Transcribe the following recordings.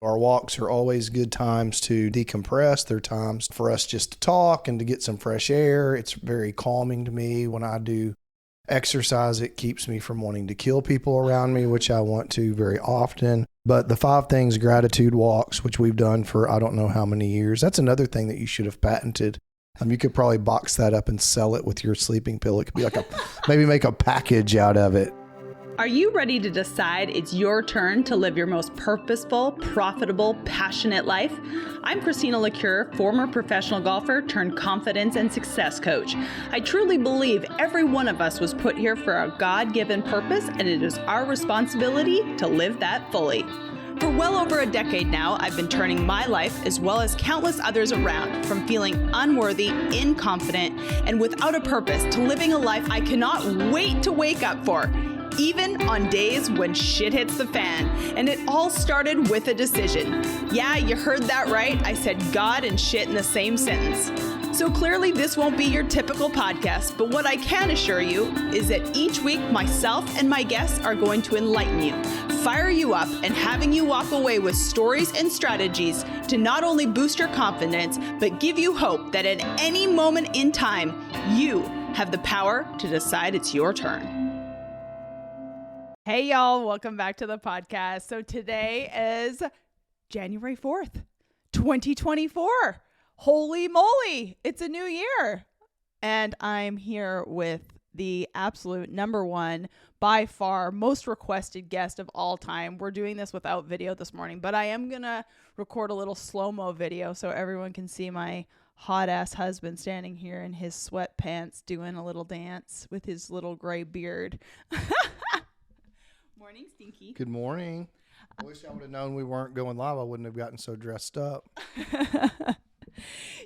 Our walks are always good times to decompress. They're times for us just to talk and to get some fresh air. It's very calming to me when I do exercise. It keeps me from wanting to kill people around me, which I want to very often. But the 5 things gratitude walks, which we've done for I don't know how many years, that's another thing that you should have patented. You could probably box that up and sell it with your sleeping pill. It could be like maybe make a package out of it. Are you ready to decide it's your turn to live your most purposeful, profitable, passionate life? I'm Christina, former professional golfer turned confidence and success coach. I truly believe every one of us was put here for a God-given purpose, and it is our responsibility to live that fully. For well over a decade now, I've been turning my life, as well as countless others around, from feeling unworthy, inconfident, and without a purpose to living a life I cannot wait to wake up for, even on days when shit hits the fan. And it all started with a decision. Yeah, you heard that right. I said God and shit in the same sentence. So clearly this won't be your typical podcast, but what I can assure you is that each week myself and my guests are going to enlighten you, fire you up, and having you walk away with stories and strategies to not only boost your confidence, but give you hope that at any moment in time, you have the power to decide it's your turn. Hey y'all, welcome back to the podcast. So today is January 4th, 2024. Holy moly, it's a new year. And I'm here with the absolute number one, by far, most requested guest of all time. We're doing this without video this morning, but I am going to record a little slow-mo video so everyone can see my hot-ass husband standing here in his sweatpants doing a little dance with his little gray beard. Morning, Stinky. Good morning. I wish I would have known we weren't going live. I wouldn't have gotten so dressed up.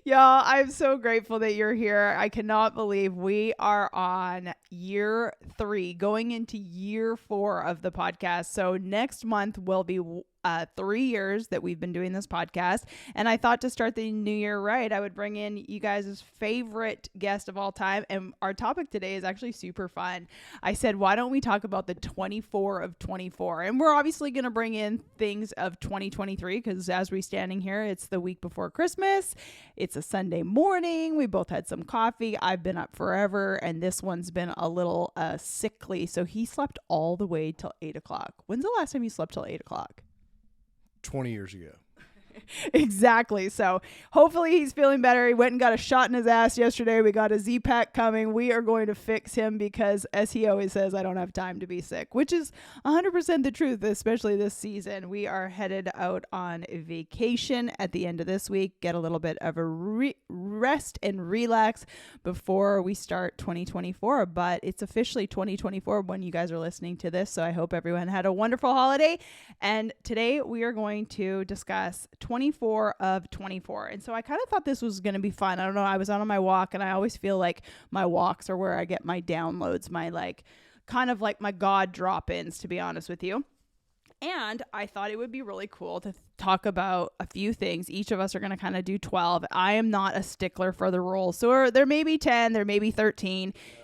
Y'all, I'm so grateful that you're here. I cannot believe we are on year 3, going into year 4 of the podcast. So next month will be 3 years that we've been doing this podcast. And I thought to start the new year right, I would bring in you guys' favorite guest of all time. And our topic today is actually super fun. I said, why don't we talk about the 24 of 24? And we're obviously going to bring in things of 2023 because as we're standing here, it's the week before Christmas. It's a Sunday morning. We both had some coffee. I've been up forever, and this one's been a little sickly. So he slept all the way till 8 o'clock. When's the last time you slept till 8 o'clock? 20 years ago. Exactly. So hopefully he's feeling better. He went and got a shot in his ass yesterday. We got a Z-Pack coming. We are going to fix him because, as he always says, I don't have time to be sick, which is 100% the truth, especially this season. We are headed out on a vacation at the end of this week, get a little bit of a rest and relax before we start 2024. But it's officially 2024 when you guys are listening to this. So I hope everyone had a wonderful holiday. And today we are going to discuss 24 of 24. And so I kind of thought this was going to be fun. I don't know. I was out on my walk, and I always feel like my walks are where I get my downloads, my kind of like my God drop-ins, to be honest with you. And I thought it would be really cool to talk about a few things. Each of us are going to kind of do 12. I am not a stickler for the rules. So there may be 10, there may be 13. No,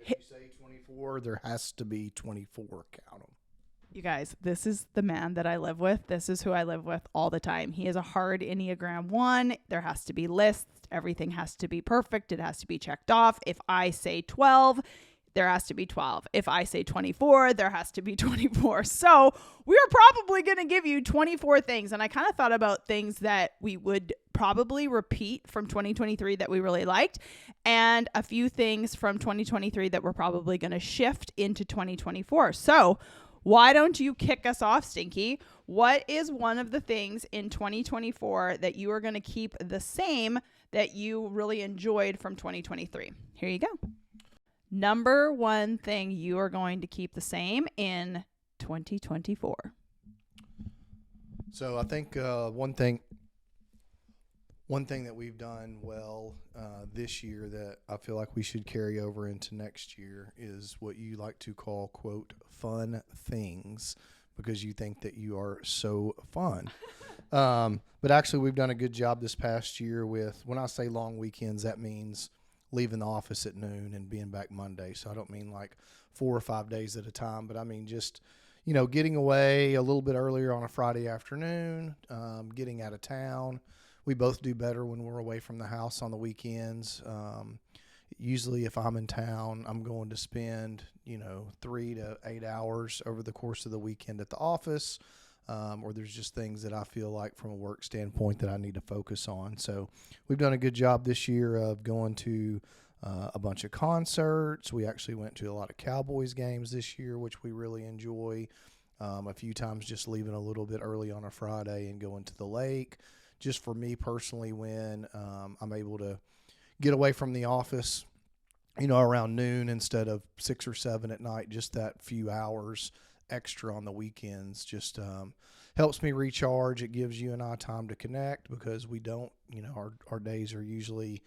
if you say 24, there has to be 24. Count them. You guys, this is the man that I live with. This is who I live with all the time. He is a hard Enneagram 1. There has to be lists. Everything has to be perfect. It has to be checked off. If I say 12, there has to be 12. If I say 24, there has to be 24. So we are probably going to give you 24 things. And I kind of thought about things that we would probably repeat from 2023 that we really liked, and a few things from 2023 that we're probably going to shift into 2024. So why don't you kick us off, Stinky? What is one of the things in 2024 that you are going to keep the same that you really enjoyed from 2023? Here you go. Number one thing you are going to keep the same in 2024. So I think one thing that we've done well this year that I feel like we should carry over into next year is what you like to call, quote, fun things, because you think that you are so fun. But actually, we've done a good job this past year with, when I say long weekends, that means leaving the office at noon and being back Monday. So I don't mean like 4 or 5 days at a time, but I mean just, getting away a little bit earlier on a Friday afternoon, getting out of town. We both do better when we're away from the house on the weekends. Usually if I'm in town, I'm going to spend, 3 to 8 hours over the course of the weekend at the office. Or there's just things that I feel like from a work standpoint that I need to focus on. So we've done a good job this year of going to a bunch of concerts. We actually went to a lot of Cowboys games this year, which we really enjoy. A few times just leaving a little bit early on a Friday and going to the lake. Just for me personally, when I'm able to get away from the office, around noon instead of 6 or 7 at night, just that few hours extra on the weekends just helps me recharge. It gives you and I time to connect because we don't, our days are usually,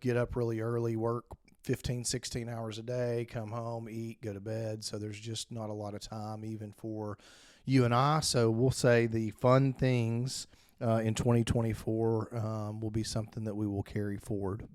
get up really early, work 15, 16 hours a day, come home, eat, go to bed. So there's just not a lot of time even for you and I. So we'll say the fun things in 2024 will be something that we will carry forward.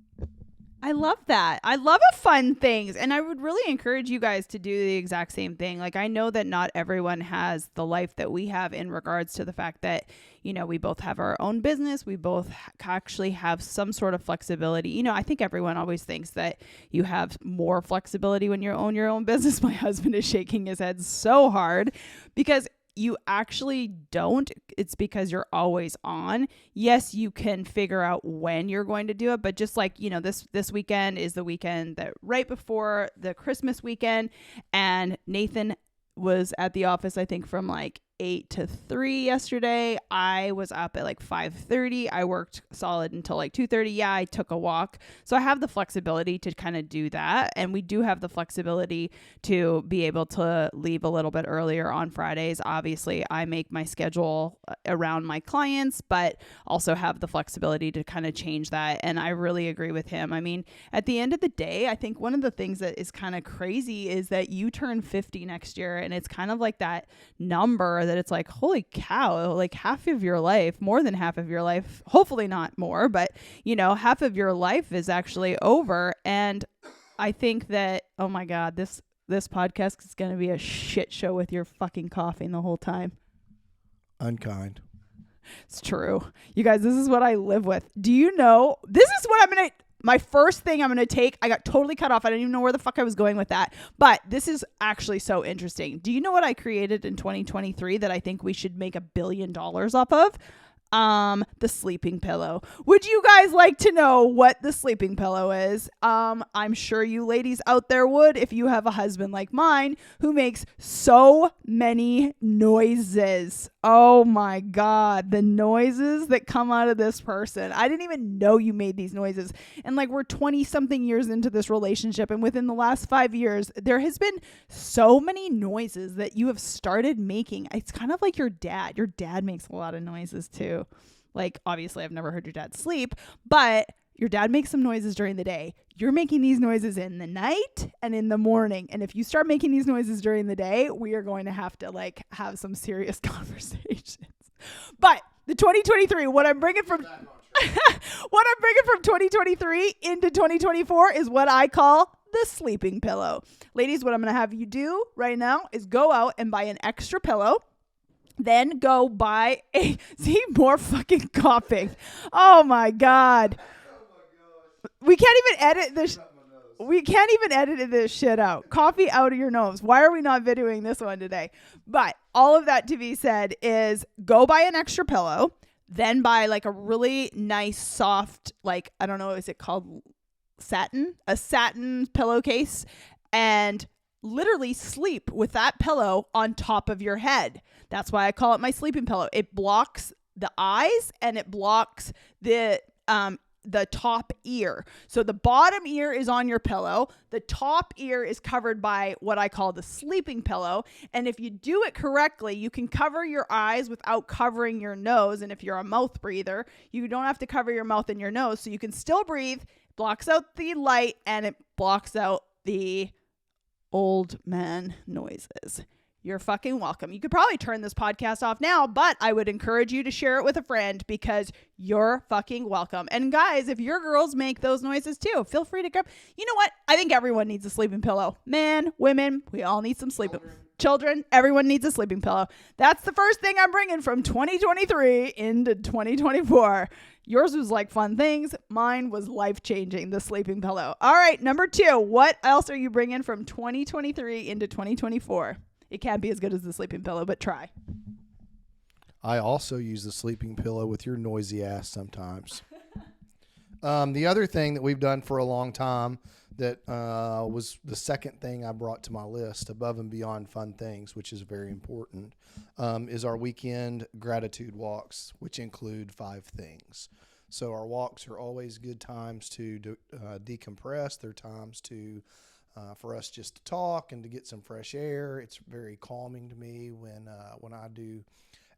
I love that. I love fun things. And I would really encourage you guys to do the exact same thing. Like, I know that not everyone has the life that we have in regards to the fact that, we both have our own business. We both actually have some sort of flexibility. I think everyone always thinks that you have more flexibility when you own your own business. My husband is shaking his head so hard because you actually don't. It's because you're always on. Yes, you can figure out when you're going to do it, but just like, this weekend is the weekend that right before the Christmas weekend, and Nathan was at the office, I think from like 8 to 3 yesterday. I was up at like 5:30. I worked solid until like 2:30. Yeah, I took a walk. So I have the flexibility to kind of do that. And we do have the flexibility to be able to leave a little bit earlier on Fridays. Obviously, I make my schedule around my clients, but also have the flexibility to kind of change that. And I really agree with him. I mean, at the end of the day, I think one of the things that is kind of crazy is that you turn 50 next year, and it's kind of like that number that it's like, holy cow, like half of your life, more than half of your life, hopefully not more, but half of your life is actually over. And I think that, oh my God, this podcast is going to be a shit show with your fucking coughing the whole time. Unkind. It's true. You guys, this is what I live with. Do you know, this is what my first thing I'm going to take. I got totally cut off. I didn't even know where the fuck I was going with that. But this is actually so interesting. Do you know what I created in 2023 that I think we should make $1 billion off of? The sleeping pillow. Would you guys like to know what the sleeping pillow is? I'm sure you ladies out there would, if you have a husband like mine who makes so many noises. Oh my God, the noises that come out of this person. I didn't even know you made these noises. And like, we're 20 something years into this relationship, and within the last 5 years, there has been so many noises that you have started making. It's kind of like your dad. Your dad makes a lot of noises too. Like, obviously I've never heard your dad sleep, but your dad makes some noises during the day. You're making these noises in the night and in the morning. And if you start making these noises during the day, we are going to have to like have some serious conversations. But the 2023, what I'm bringing from 2023 into 2024 is what I call the sleeping pillow. Ladies, what I'm going to have you do right now is go out and buy an extra pillow. Then go buy more fucking coughing. Oh my God. We can't even edit this. We can't even edit this shit out. Coffee out of your nose. Why are we not videoing this one today? But all of that to be said is go buy an extra pillow. Then buy like a really nice soft, like, I don't know, is it called satin? A satin pillowcase. And literally sleep with that pillow on top of your head. That's why I call it my sleeping pillow. It blocks the eyes and it blocks the top ear. So the bottom ear is on your pillow. The top ear is covered by what I call the sleeping pillow. And if you do it correctly, you can cover your eyes without covering your nose. And if you're a mouth breather, you don't have to cover your mouth and your nose. So you can still breathe, blocks out the light, and it blocks out the old man noises. You're fucking welcome. You could probably turn this podcast off now, but I would encourage you to share it with a friend because you're fucking welcome. And guys, if your girls make those noises too, feel free to grab. You know what? I think everyone needs a sleeping pillow. Men, women, we all need some sleeping. Children, everyone needs a sleeping pillow. That's the first thing I'm bringing from 2023 into 2024. Yours was like fun things. Mine was life-changing, the sleeping pillow. All right, number 2. What else are you bringing from 2023 into 2024? It can't be as good as the sleeping pillow, but try. I also use the sleeping pillow with your noisy ass sometimes. The other thing that we've done for a long time that was the second thing I brought to my list above and beyond fun things, which is very important, is our weekend gratitude walks, which include 5 things. So our walks are always good times to decompress. They're times for us just to talk and to get some fresh air. It's very calming to me when I do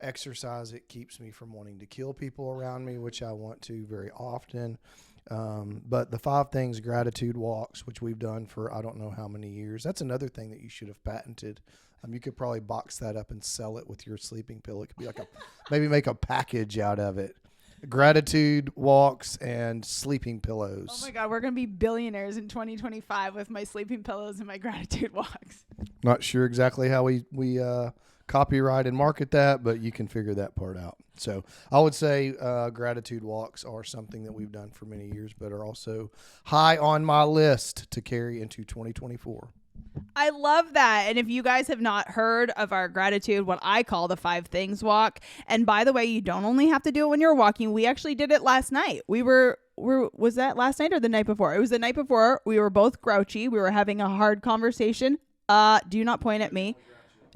exercise. It keeps me from wanting to kill people around me, which I want to very often. But the 5 things gratitude walks, which we've done for I don't know how many years. That's another thing that you should have patented. You could probably box that up and sell it with your sleeping pill. It could be like maybe make a package out of it. Gratitude walks and sleeping pillows. Oh my God, we're going to be billionaires in 2025 with my sleeping pillows and my gratitude walks. Not sure exactly how we copyright and market that, but you can figure that part out. So I would say gratitude walks are something that we've done for many years, but are also high on my list to carry into 2024. I love that. And if you guys have not heard of our gratitude, what I call the 5 things walk, and by the way, you don't only have to do it when you're walking. We actually did it last night. Was that last night or the night before? It was the night before. We were both grouchy. We were having a hard conversation. Do not point at me.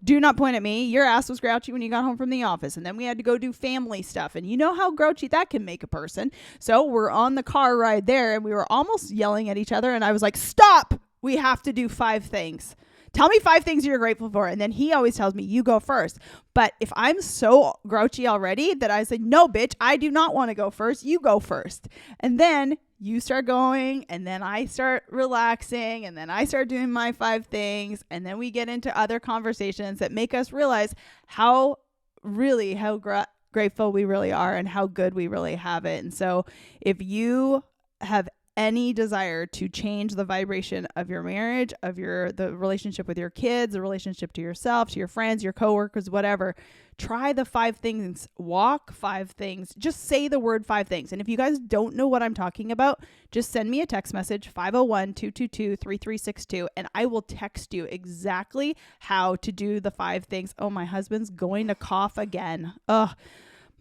Do not point at me. Your ass was grouchy when you got home from the office. And then we had to go do family stuff. And you know how grouchy that can make a person. So we're on the car ride there and we were almost yelling at each other. And I was like, stop. We have to do 5 things. Tell me 5 things you're grateful for. And then he always tells me, you go first. But if I'm so grouchy already that I say, no, bitch, I do not want to go first. You go first. And then you start going, and then I start relaxing, and then I start doing my 5 things. And then we get into other conversations that make us realize how grateful we really are and how good we really have it. And so if you have any desire to change the vibration of your marriage, of the relationship with your kids, the relationship to yourself, to your friends, your coworkers, whatever, try the 5 things, walk 5 things, just say the word 5 things. And if you guys don't know what I'm talking about, just send me a text message, 501-222-3362, and I will text you exactly how to do the 5 things. Oh, my husband's going to cough again. Ugh.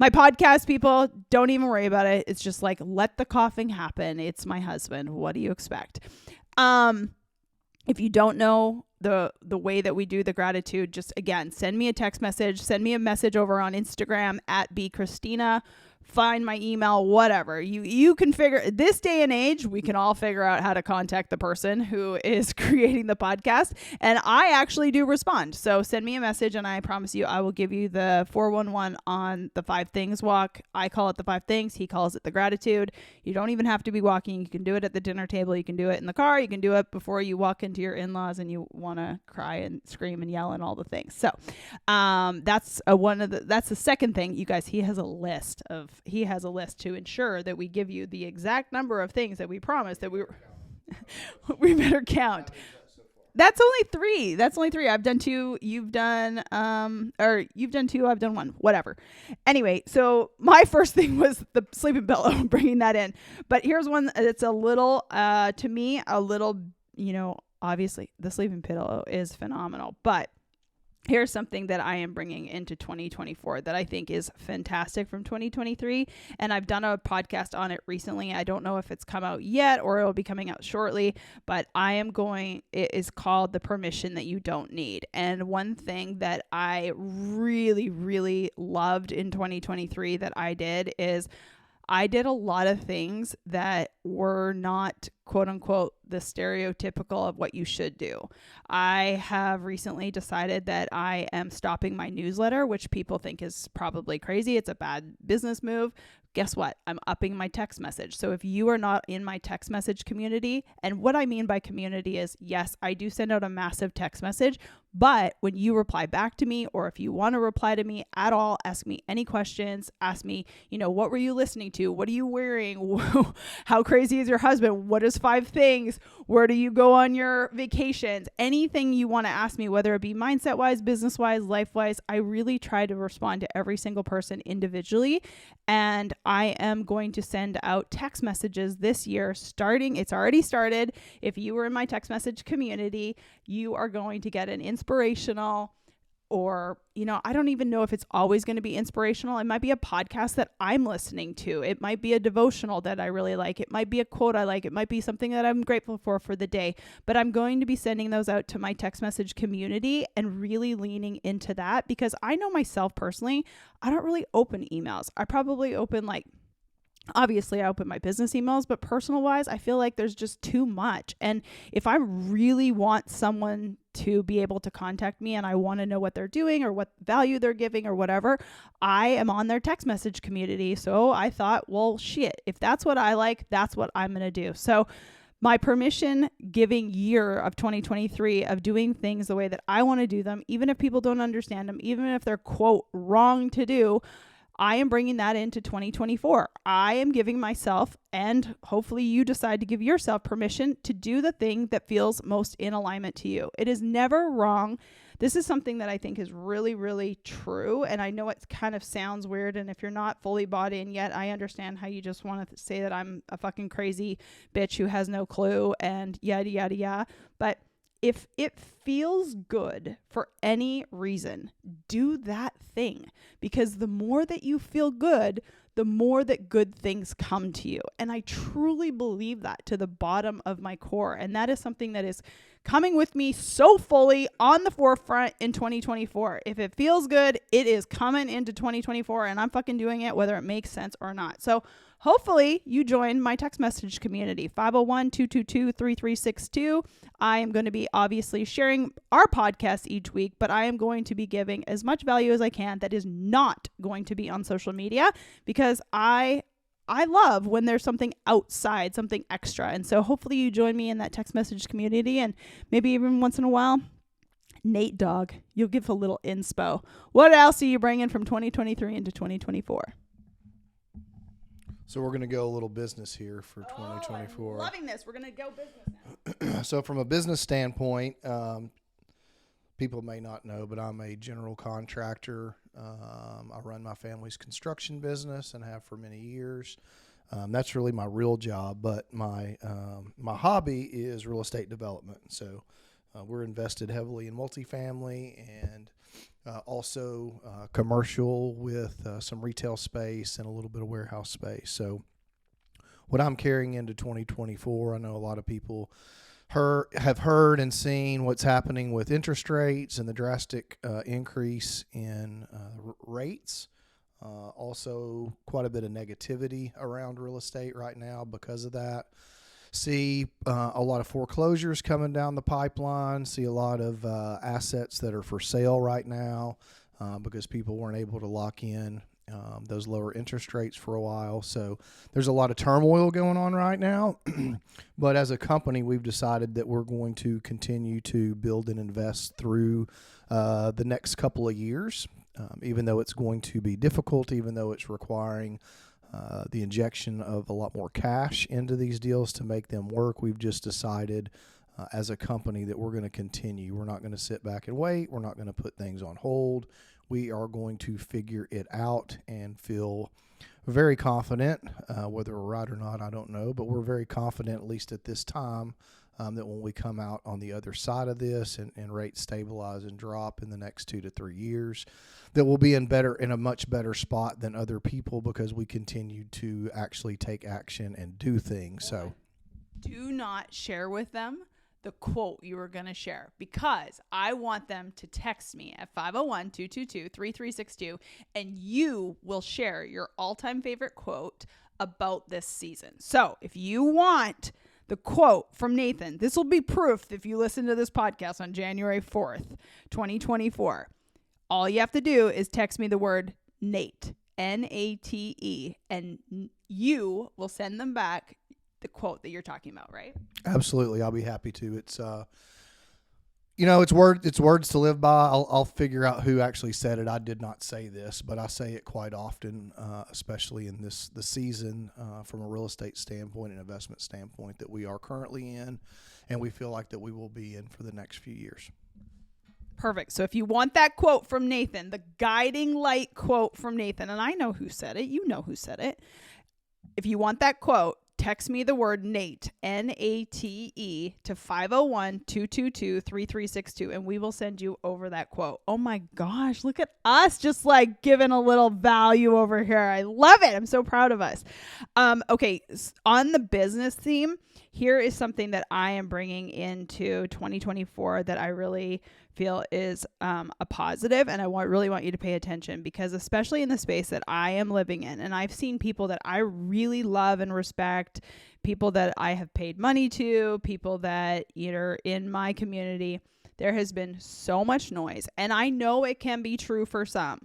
My podcast people, don't even worry about it. It's just like, let the coughing happen. It's my husband. What do you expect? If you don't know the way that we do the gratitude, just again, send me a text message. Send me a message over on Instagram at bchristina. Find my email, whatever. You can figure, this day and age, we can all figure out how to contact the person who is creating the podcast. And I actually do respond. So send me a message and I promise you, I will give you the 411 on the 5 things walk. I call it the 5 things. He calls it the gratitude. You don't even have to be walking. You can do it at the dinner table. You can do it in the car. You can do it before you walk into your in-laws and you want to cry and scream and yell and all the things. So that's the second thing. You guys, he has a list to ensure that we give you the exact number of things that we promised that we better count. That's only 3. I've done 2. You've done 2. I've done 1. Whatever. Anyway, so my first thing was the sleeping pillow, bringing that in. But here's one that's a little, to me, obviously the sleeping pillow is phenomenal, but here's something that I am bringing into 2024 that I think is fantastic from 2023. And I've done a podcast on it recently. I don't know if it's come out yet or it'll be coming out shortly, but it is called The Permission That You Don't Need. And one thing that I really, really loved in 2023 that I did is I did a lot of things that were not, quote unquote, the stereotypical of what you should do. I have recently decided that I am stopping my newsletter, which people think is probably crazy. It's a bad business move. Guess what? I'm upping my text message. So if you are not in my text message community, and what I mean by community is, yes, I do send out a massive text message, but when you reply back to me, or if you want to reply to me at all, ask me any questions, ask me, what were you listening to? What are you wearing? How crazy is your husband? What does those 5 things? Where do you go on your vacations? Anything you want to ask me, whether it be mindset wise, business wise, life wise, I really try to respond to every single person individually. And I am going to send out text messages this year starting. It's already started. If you were in my text message community, you are going to get an inspirational, or, I don't even know if it's always going to be inspirational. It might be a podcast that I'm listening to. It might be a devotional that I really like. It might be a quote I like. It might be something that I'm grateful for the day. But I'm going to be sending those out to my text message community and really leaning into that, because I know myself personally, I don't really open emails. I probably open obviously I open my business emails, but personal wise, I feel like there's just too much. And if I really want someone to be able to contact me and I want to know what they're doing or what value they're giving or whatever, I am on their text message community. So I thought, well, shit, if that's what I like, that's what I'm going to do. So my permission giving year of 2023 of doing things the way that I want to do them, even if people don't understand them, even if they're quote wrong to do, I am bringing that into 2024. I am giving myself, and hopefully you decide to give yourself, permission to do the thing that feels most in alignment to you. It is never wrong. This is something that I think is really, really true. And I know it kind of sounds weird. And if you're not fully bought in yet, I understand how you just want to say that I'm a fucking crazy bitch who has no clue and yada, yada, yada. But if it feels good for any reason, do that thing, because the more that you feel good, the more that good things come to you. And I truly believe that to the bottom of my core. And that is something that is coming with me so fully on the forefront in 2024. If it feels good, it is coming into 2024, and I'm fucking doing it whether it makes sense or not. So hopefully you join my text message community, 501-222-3362. I am going to be obviously sharing our podcast each week, but I am going to be giving as much value as I can that is not going to be on social media, because I love when there's something outside, something extra. And so hopefully you join me in that text message community, and maybe even once in a while, Nate Dog, you'll give a little inspo. What else are you bringing from 2023 into 2024? So we're going to go a little business here for 2024. I'm loving this. We're going to go business now. So from a business standpoint, people may not know, but I'm a general contractor. I run my family's construction business and have for many years. That's really my real job, but my hobby is real estate development. So we're invested heavily in multifamily and also commercial with some retail space and a little bit of warehouse space. So what I'm carrying into 2024, I know a lot of people have heard and seen what's happening with interest rates and the drastic increase in rates. Also quite a bit of negativity around real estate right now because of that. See a lot of foreclosures coming down the pipeline. See a lot of assets that are for sale right now because people weren't able to lock in those lower interest rates for a while. So there's a lot of turmoil going on right now. But as a company, we've decided that we're going to continue to build and invest through the next couple of years, even though it's going to be difficult, even though it's requiring the injection of a lot more cash into these deals to make them work. We've just decided as a company that we're going to continue. We're not going to sit back and wait. We're not going to put things on hold. We are going to figure it out and feel very confident. Whether we're right or not, I don't know, but we're very confident, at least at this time, that when we come out on the other side of this and rates stabilize and drop in the next 2 to 3 years, that we'll be in a much better spot than other people because we continue to actually take action and do things. So do not share with them the quote you were going to share, because I want them to text me at 501-222-3362 and you will share your all-time favorite quote about this season. So if you want the quote from Nathan, this will be proof if you listen to this podcast on January 4th, 2024. All you have to do is text me the word Nate, Nate, and you will send them back the quote that you're talking about, right? Absolutely. I'll be happy to. It's It's words to live by. I'll figure out who actually said it. I did not say this, but I say it quite often, especially in the season, from a real estate standpoint and investment standpoint that we are currently in, and we feel like that we will be in for the next few years. Perfect. So if you want that quote from Nathan, the guiding light quote from Nathan, and I know who said it, you know who said it. If you want that quote, text me the word Nate, N-A-T-E, to 501-222-3362, and we will send you over that quote. Oh my gosh, look at us just like giving a little value over here. I love it. I'm so proud of us. Okay, on the business theme, here is something that I am bringing into 2024 that I really feel is a positive, and I really want you to pay attention, because especially in the space that I am living in, and I've seen people that I really love and respect, people that I have paid money to, people that are in my community, there has been so much noise, and I know it can be true for some,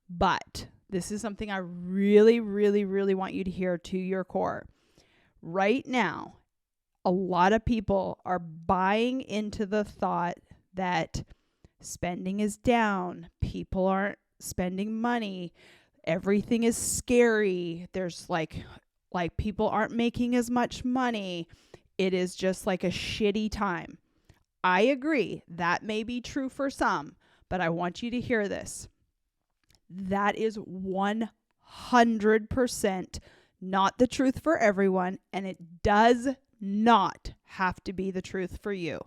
but this is something I really, really, really want you to hear to your core. Right now, a lot of people are buying into the thought that spending is down. People aren't spending money. Everything is scary. There's like people aren't making as much money. It is just like a shitty time. I agree. That may be true for some, but I want you to hear this. That is 100% not the truth for everyone, and it does not have to be the truth for you.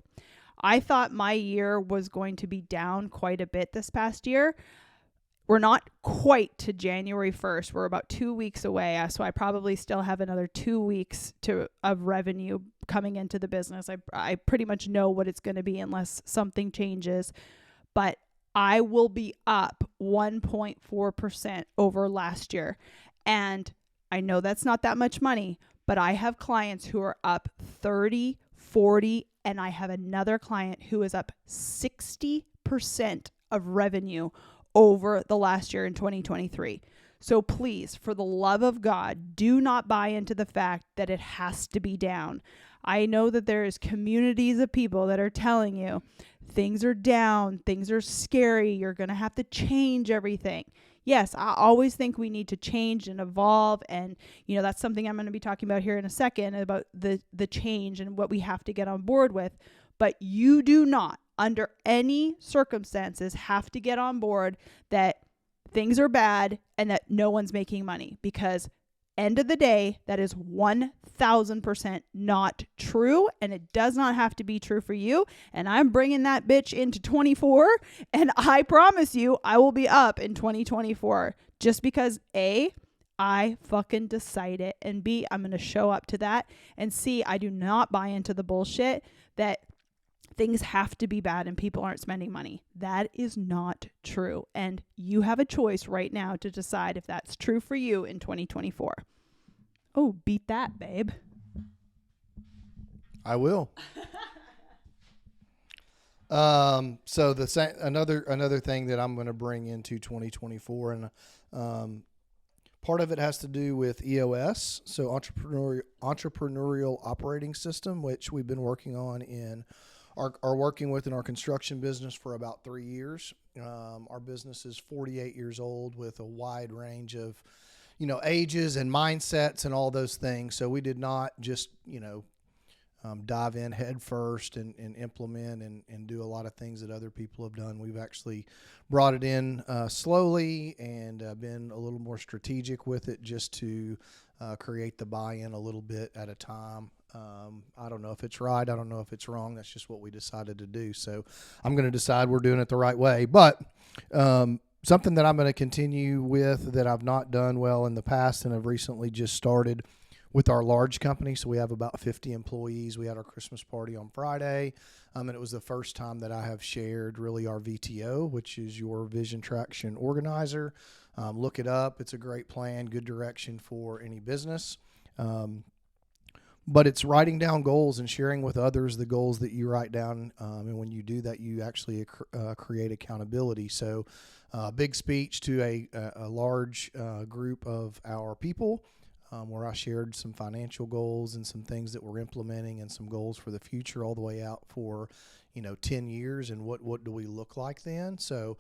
I thought my year was going to be down quite a bit this past year. We're not quite to January 1st. We're about 2 weeks away. So I probably still have another 2 weeks of revenue coming into the business. I pretty much know what it's going to be unless something changes. But I will be up 1.4% over last year. And I know that's not that much money, but I have clients who are up 30, 40, and I have another client who is up 60% of revenue over the last year in 2023. So please, for the love of God, do not buy into the fact that it has to be down. I know that there is communities of people that are telling you things are down, things are scary, you're going to have to change everything. Yes, I always think we need to change and evolve. And, that's something I'm going to be talking about here in a second, about the change and what we have to get on board with. But you do not, under any circumstances, have to get on board that things are bad and that no one's making money, because end of the day, that is 1,000% not true, and it does not have to be true for you. And I'm bringing that bitch into 24, and I promise you I will be up in 2024, just because A, I fucking decide it, and B, I'm going to show up to that, and C, I do not buy into the bullshit that things have to be bad and people aren't spending money. That is not true. And you have a choice right now to decide if that's true for you in 2024. Oh, beat that, babe. I will. So another thing that I'm going to bring into 2024, and part of it has to do with EOS, so entrepreneurial operating system, which we've been working on are working with in our construction business for about 3 years. Our business is 48 years old with a wide range of, ages and mindsets and all those things. So we did not just, dive in head first and implement and do a lot of things that other people have done. We've actually brought it in slowly and been a little more strategic with it, just to create the buy-in a little bit at a time. I don't know if it's right. I don't know if it's wrong. That's just what we decided to do. So I'm going to decide we're doing it the right way. But something that I'm going to continue with that I've not done well in the past and have recently just started with our large company. So we have about 50 employees. We had our Christmas party on Friday, and it was the first time that I have shared really our VTO, which is your Vision Traction Organizer. Look it up. It's a great plan, good direction for any business. But it's writing down goals and sharing with others the goals that you write down. And when you do that, you actually create accountability. So big speech to a large group of our people. where I shared some financial goals and some things that we're implementing and some goals for the future all the way out for, 10 years and what do we look like then. So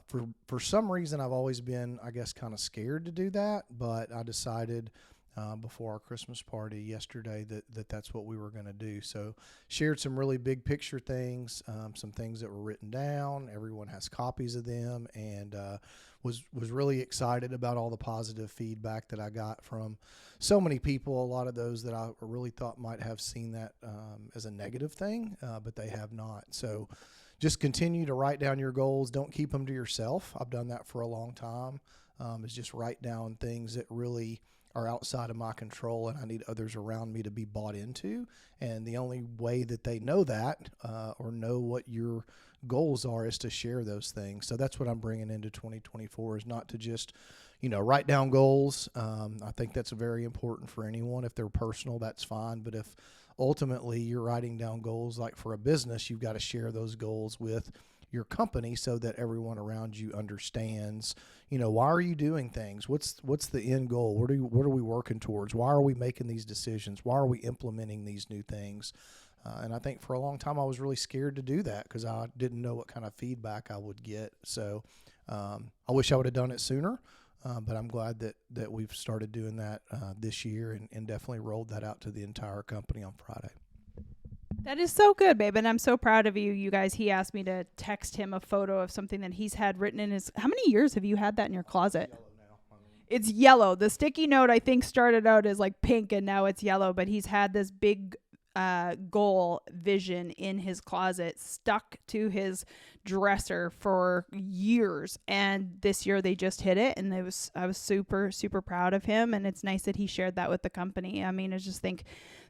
for some reason, I've always been, I guess, kind of scared to do that, but I decided before our Christmas party yesterday that's what we were going to do. So shared some really big picture things, some things that were written down. Everyone has copies of them, and was really excited about all the positive feedback that I got from so many people. A lot of those that I really thought might have seen that as a negative thing, but they have not. So just continue to write down your goals. Don't keep them to yourself. I've done that for a long time. Is just write down things that really are outside of my control and I need others around me to be bought into. And the only way that they know that or know what your goals are is to share those things. So that's what I'm bringing into 2024, is not to just, write down goals. I think that's very important for anyone. If they're personal, that's fine. But if ultimately you're writing down goals, like for a business, you've got to share those goals with your company so that everyone around you understands, why are you doing things? What's the end goal? What are we working towards? Why are we making these decisions? Why are we implementing these new things? And I think for a long time I was really scared to do that because I didn't know what kind of feedback I would get. So I wish I would have done it sooner, but I'm glad that we've started doing that this year and definitely rolled that out to the entire company on Friday. That is so good, babe. And I'm so proud of you. You guys, he asked me to text him a photo of something that he's had written in his, how many years have you had that in your closet? It's yellow. The sticky note, I think, started out as like pink and now it's yellow, but he's had this big goal vision in his closet stuck to his dresser for years. And this year they just hit it. And I was super, super proud of him. And it's nice that he shared that with the company. I mean, I just think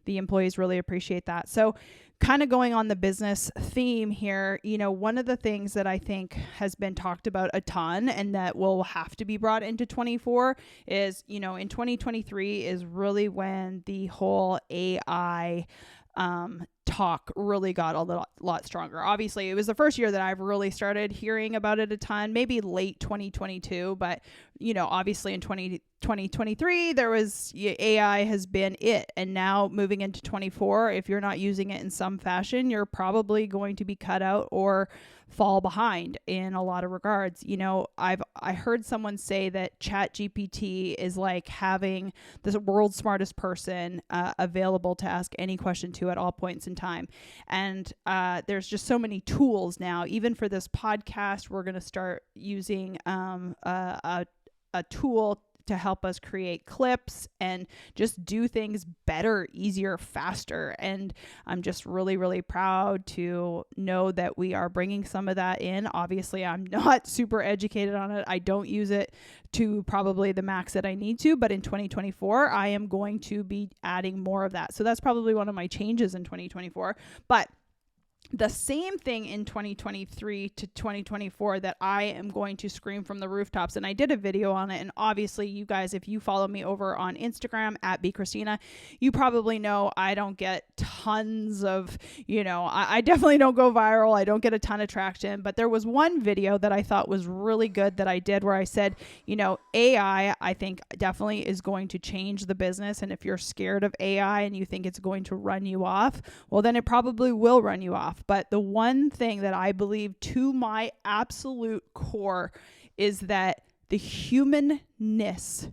the employees really appreciate that. So kind of going on the business theme here, one of the things that I think has been talked about a ton and that will have to be brought into 24 is, in 2023 is really when the whole AI talk really got a lot stronger. Obviously, it was the first year that I've really started hearing about it a ton, maybe late 2022, but obviously in 2023 there was AI has been it, and now moving into 24, if you're not using it in some fashion, you're probably going to be cut out or fall behind in a lot of regards. I heard someone say that ChatGPT is like having the world's smartest person available to ask any question to at all points in time. And there's just so many tools now. Even for this podcast, we're going to start using a tool to help us create clips and just do things better, easier, faster. And I'm just really, really proud to know that we are bringing some of that in. Obviously, I'm not super educated on it. I don't use it to probably the max that I need to, but in 2024, I am going to be adding more of that. So that's probably one of my changes in 2024. But the same thing in 2023 to 2024 that I am going to scream from the rooftops. And I did a video on it. And obviously, you guys, if you follow me over on Instagram at @bchristina, you probably know I don't get tons of, I definitely don't go viral. I don't get a ton of traction. But there was one video that I thought was really good that I did where I said, AI, I think definitely is going to change the business. And if you're scared of AI and you think it's going to run you off, well, then it probably will run you off. But the one thing that I believe to my absolute core is that the humanness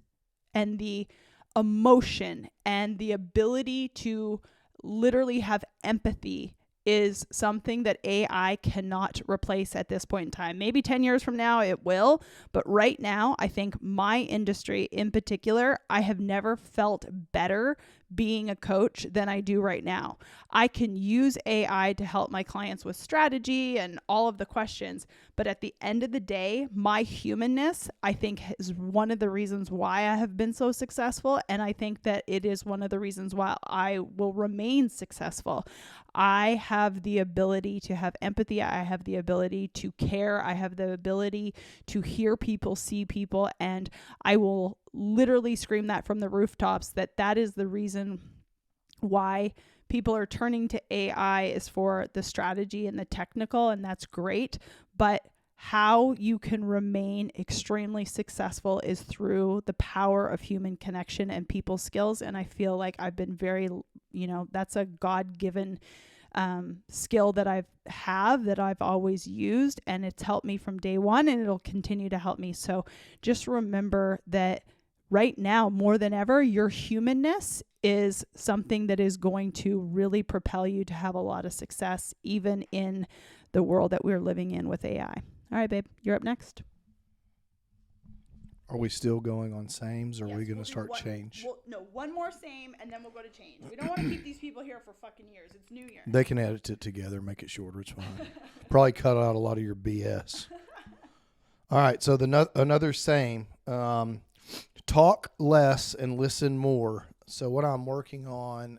and the emotion and the ability to literally have empathy is something that AI cannot replace at this point in time. Maybe 10 years from now it will, but right now I think my industry in particular, I have never felt better being a coach than I do right now. I can use AI to help my clients with strategy and all of the questions, but at the end of the day, my humanness, I think, is one of the reasons why I have been so successful, and I think that it is one of the reasons why I will remain successful. I have the ability to have empathy. I have the ability to care. I have the ability to hear people, see people, and I will literally scream that from the rooftops that is the reason why people are turning to AI is for the strategy and the technical, and that's great. But how you can remain extremely successful is through the power of human connection and people skills. And I feel like I've been very, that's a God-given skill that I've always used, and it's helped me from day one, and it'll continue to help me. So just remember that right now, more than ever, your humanness is something that is going to really propel you to have a lot of success, even in the world that we're living in with AI. All right, babe, you're up next. Are we still going on sames, or Yes, are we going to we'll start change? One more same, and then we'll go to change. We don't want to keep these people here for fucking years. It's New Year. They can edit it together, make it shorter. It's fine. Probably cut out a lot of your BS. All right, so another same. Talk less and listen more. So what I'm working on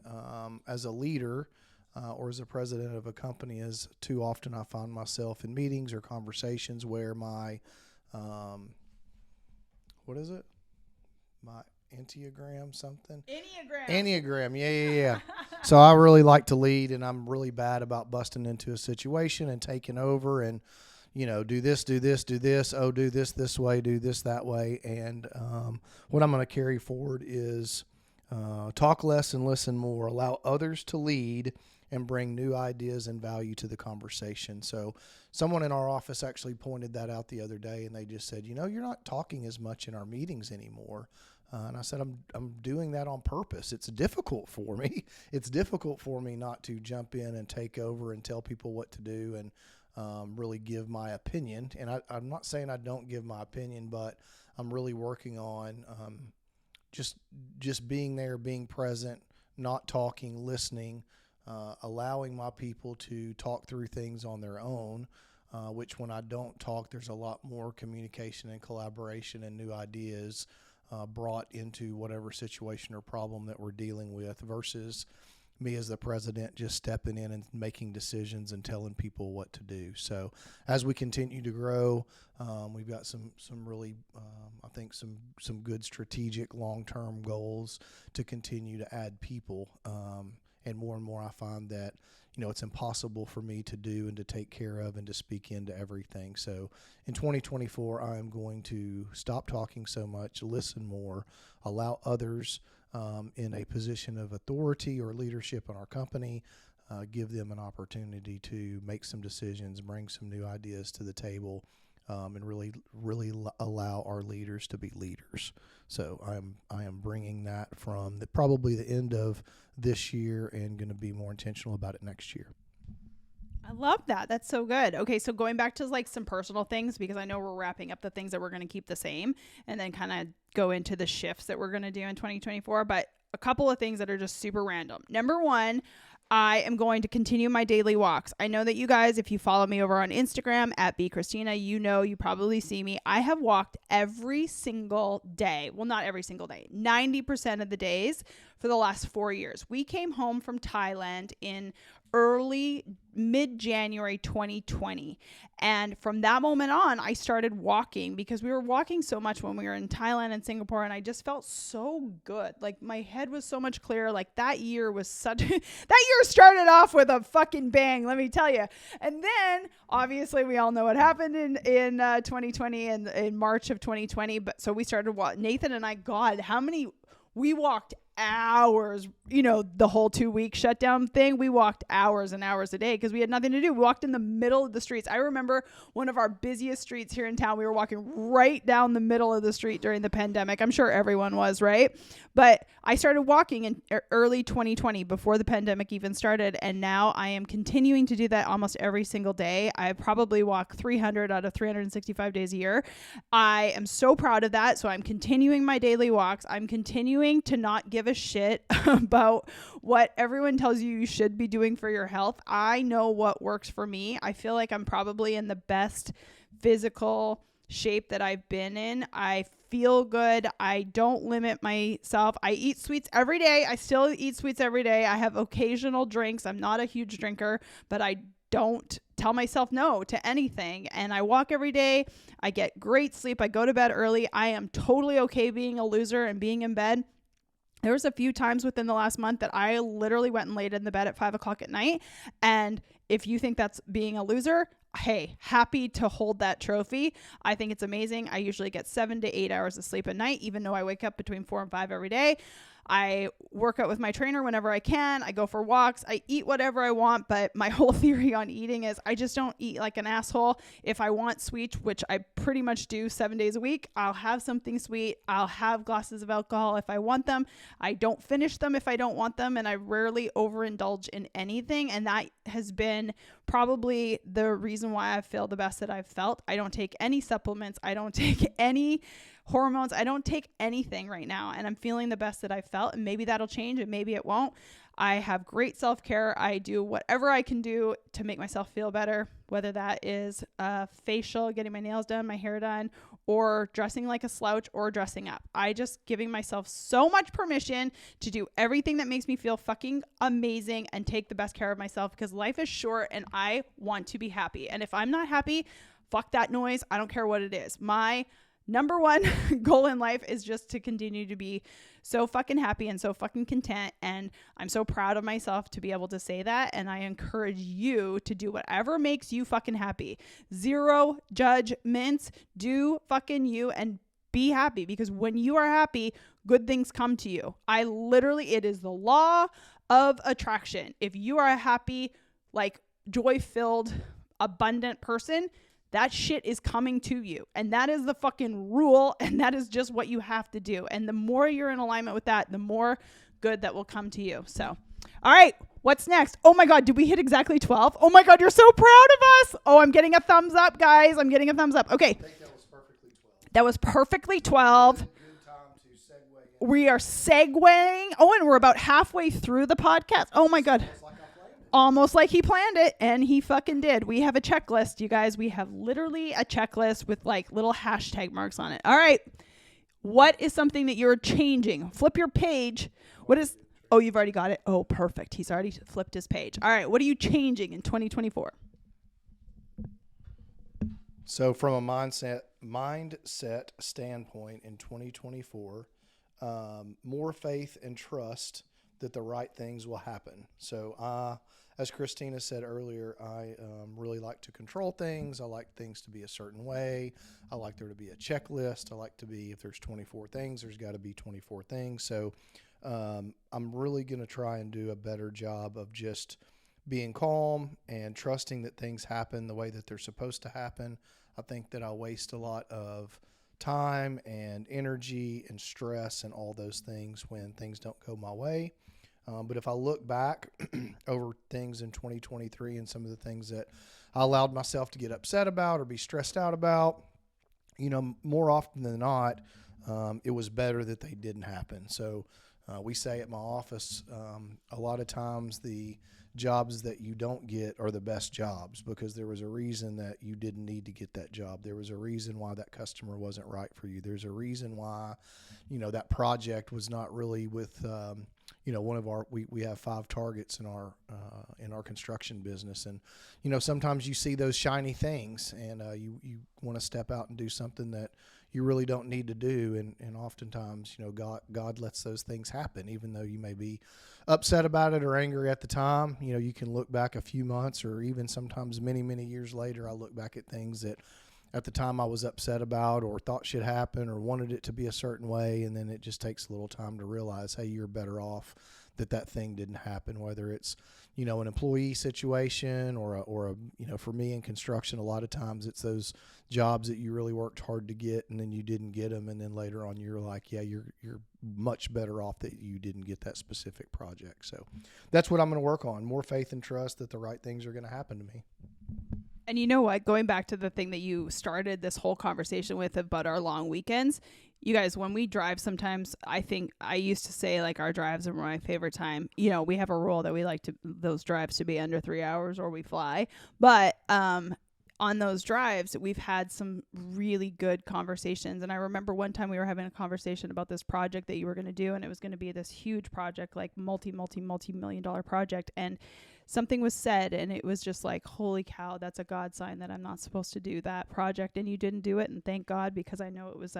as a leader or as a president of a company is too often I find myself in meetings or conversations where my what is it? My Enneagram something? Enneagram. Yeah. So I really like to lead, and I'm really bad about busting into a situation and taking over and, do this. Oh, do this way, do this that way. And what I'm going to carry forward is talk less and listen more. Allow others to lead and bring new ideas and value to the conversation. So someone in our office actually pointed that out the other day, and they just said, you're not talking as much in our meetings anymore. And I said, I'm doing that on purpose. It's difficult for me. It's difficult for me not to jump in and take over and tell people what to do and really give my opinion. And I'm not saying I don't give my opinion, but I'm really working on just being there, being present, not talking, listening, allowing my people to talk through things on their own, which when I don't talk, there's a lot more communication and collaboration and new ideas brought into whatever situation or problem that we're dealing with versus me as the president just stepping in and making decisions and telling people what to do. So as we continue to grow, we've got some really, I think some good strategic long-term goals to continue to add people. And more I find that, it's impossible for me to do and to take care of and to speak into everything. So in 2024, I am going to stop talking so much, listen more, allow others in a position of authority or leadership in our company, give them an opportunity to make some decisions, bring some new ideas to the table, and really allow our leaders to be leaders. So I am bringing that from probably the end of this year and going to be more intentional about it next year. I love that. That's so good. Okay, so going back to like some personal things, because I know we're wrapping up the things that we're going to keep the same and then kind of go into the shifts that we're going to do in 2024. But a couple of things that are just super random. Number one, I am going to continue my daily walks. I know that you guys, if you follow me over on Instagram at @bchristina, you probably see me. I have walked every single day. Well, not every single day. 90% of the days for the last 4 years. We came home from Thailand in mid-January 2020. And from that moment on, I started walking because we were walking so much when we were in Thailand and Singapore. And I just felt so good. Like my head was so much clearer. Like that year was that year started off with a fucking bang, let me tell you. And then obviously we all know what happened in 2020 and in March of 2020. But so we started Nathan and I, God, we walked hours, the whole 2-week shutdown thing. We walked hours and hours a day because we had nothing to do. We walked in the middle of the streets. I remember one of our busiest streets here in town. We were walking right down the middle of the street during the pandemic. I'm sure everyone was, right? But I started walking in early 2020 before the pandemic even started. And now I am continuing to do that almost every single day. I probably walk 300 out of 365 days a year. I am so proud of that. So I'm continuing my daily walks. I'm continuing to not give a shit about what everyone tells you should be doing for your health. I know what works for me. I feel like I'm probably in the best physical shape that I've been in. I feel good. I don't limit myself. I eat sweets every day. I still eat sweets every day. I have occasional drinks. I'm not a huge drinker, but I don't tell myself no to anything. And I walk every day. I get great sleep. I go to bed early. I am totally okay being a loser and being in bed. There was a few times within the last month that I literally went and laid in the bed at 5 o'clock at night. And if you think that's being a loser, hey, happy to hold that trophy. I think it's amazing. I usually get 7 to 8 hours of sleep at night, even though I wake up between 4 and 5 every day. I work out with my trainer whenever I can. I go for walks. I eat whatever I want, but my whole theory on eating is I just don't eat like an asshole. If I want sweet, which I pretty much do 7 days a week, I'll have something sweet. I'll have glasses of alcohol if I want them. I don't finish them if I don't want them, and I rarely overindulge in anything, and that has been probably the reason why I feel the best that I've felt. I don't take any supplements. I don't take any hormones. I don't take anything right now, and I'm feeling the best that I've felt, and maybe that'll change and maybe it won't. I have great self-care. I do whatever I can do to make myself feel better, whether that is facial, getting my nails done, my hair done, or dressing like a slouch or dressing up. I just giving myself so much permission to do everything that makes me feel fucking amazing and take the best care of myself, because life is short and I want to be happy. And if I'm not happy, fuck that noise. I don't care what it is. My number one goal in life is just to continue to be so fucking happy and so fucking content. And I'm so proud of myself to be able to say that. And I encourage you to do whatever makes you fucking happy. Zero judgments. Do fucking you and be happy, because when you are happy, good things come to you. It is the law of attraction. If you are a happy, like joy-filled, abundant person, that shit is coming to you. And that is the fucking rule. And that is just what you have to do. And the more you're in alignment with that, the more good that will come to you. So, all right, what's next? Oh my God, did we hit exactly 12? Oh my God, you're so proud of us. Oh, I'm getting a thumbs up, guys. I'm getting a thumbs up. Okay. I think that was perfectly 12. That was perfectly 12. Good time to segue in. We are segueing. Oh, and we're about halfway through the podcast. Oh my God. Almost like he planned it, and he fucking did. We have a checklist, you guys. We have literally a checklist with like little hashtag marks on it. All right. What is something that you're changing? Flip your page. Oh, you've already got it. Oh, perfect. He's already flipped his page. All right. What are you changing in 2024? So from a mindset standpoint in 2024, more faith and trust that the right things will happen. So as Christina said earlier, I really like to control things. I like things to be a certain way. I like there to be a checklist. I like to be, if there's 24 things, there's got to be 24 things. So I'm really going to try and do a better job of just being calm and trusting that things happen the way that they're supposed to happen. I think that I waste a lot of time and energy and stress and all those things when things don't go my way. But if I look back over things in 2023 and some of the things that I allowed myself to get upset about or be stressed out about, more often than not, it was better that they didn't happen. So we say at my office, a lot of times the jobs that you don't get are the best jobs, because there was a reason that you didn't need to get that job. There was a reason why that customer wasn't right for you. There's a reason why, that project was not really with, one of our, we have 5 targets in our construction business. And, sometimes you see those shiny things and you want to step out and do something that you really don't need to do. And oftentimes, God lets those things happen, even though you may be upset about it or angry at the time. You can look back a few months or even sometimes many, many years later. I look back at things that at the time I was upset about or thought should happen or wanted it to be a certain way. And then it just takes a little time to realize, hey, you're better off that thing didn't happen, whether it's, an employee situation or for me in construction, a lot of times it's those jobs that you really worked hard to get and then you didn't get them. And then later on you're like, yeah, you're much better off that you didn't get that specific project. So that's what I'm going to work on. More faith and trust that the right things are going to happen to me. And you know what? Going back to the thing that you started this whole conversation with about our long weekends, you guys, when we drive, sometimes I used to say like our drives are my favorite time. We have a rule that we like those drives to be under 3 hours or we fly. But on those drives, we've had some really good conversations. And I remember one time we were having a conversation about this project that you were going to do, and it was going to be this huge project, like multi-million-dollar project. And something was said, and it was just like, holy cow, that's a God sign that I'm not supposed to do that project. And you didn't do it. And thank God, because I know it was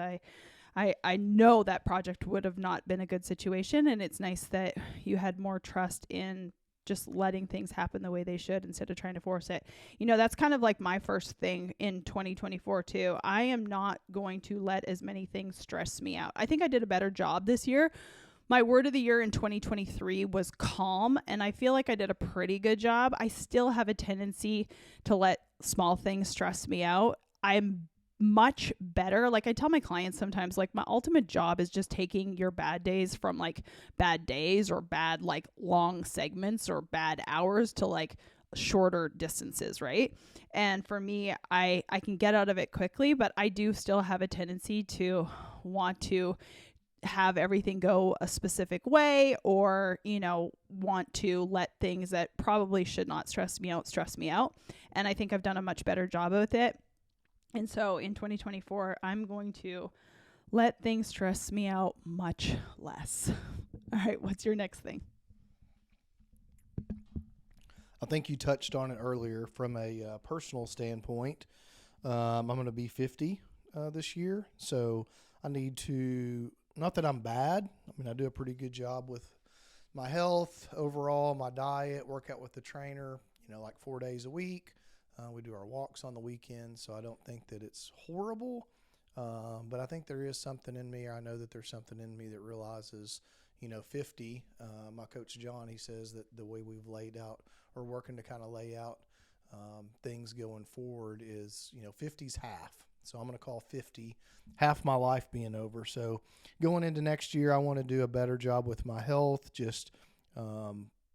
I know that project would have not been a good situation. And it's nice that you had more trust in just letting things happen the way they should instead of trying to force it. That's kind of like my first thing in 2024 too. I am not going to let as many things stress me out. I think I did a better job this year. My word of the year in 2023 was calm, and I feel like I did a pretty good job. I still have a tendency to let small things stress me out. I'm much better. Like I tell my clients sometimes, like my ultimate job is just taking your bad days from like bad days or bad like long segments or bad hours to like shorter distances, right? And for me, I can get out of it quickly, but I do still have a tendency to want to have everything go a specific way, or want to let things that probably should not stress me out. And I think I've done a much better job with it. And so in 2024, I'm going to let things stress me out much less. All right, what's your next thing? I think you touched on it earlier from a personal standpoint. I'm going to be 50 this year, so I need to, not that I'm bad. I mean, I do a pretty good job with my health overall, my diet, work out with the trainer, like 4 days a week. We do our walks on the weekends, so I don't think that it's horrible. But I think there is something in me, or I know that there's something in me that realizes, 50, my coach John, he says that the way we've laid out or working to kind of lay out things going forward is, 50's half. So I'm going to call 50 half my life being over. So going into next year, I want to do a better job with my health, just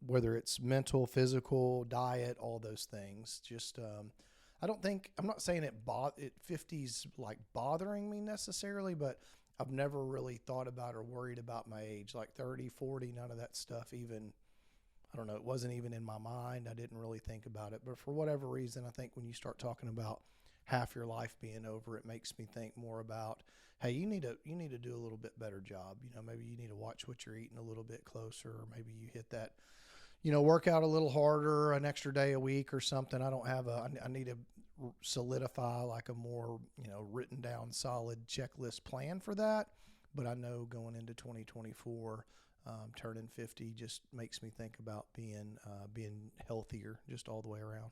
whether it's mental, physical, diet, all those things. Just I'm not saying it 50's like bothering me necessarily, but I've never really thought about or worried about my age, like 30, 40, none of that stuff even. I don't know. It wasn't even in my mind. I didn't really think about it. But for whatever reason, I think when you start talking about half your life being over, it makes me think more about, hey, you need to do a little bit better job. Maybe you need to watch what you're eating a little bit closer, or maybe you hit that, work out a little harder, an extra day a week or something. I need to solidify like a more, written down solid checklist plan for that. But I know going into 2024, turning 50 just makes me think about being healthier just all the way around.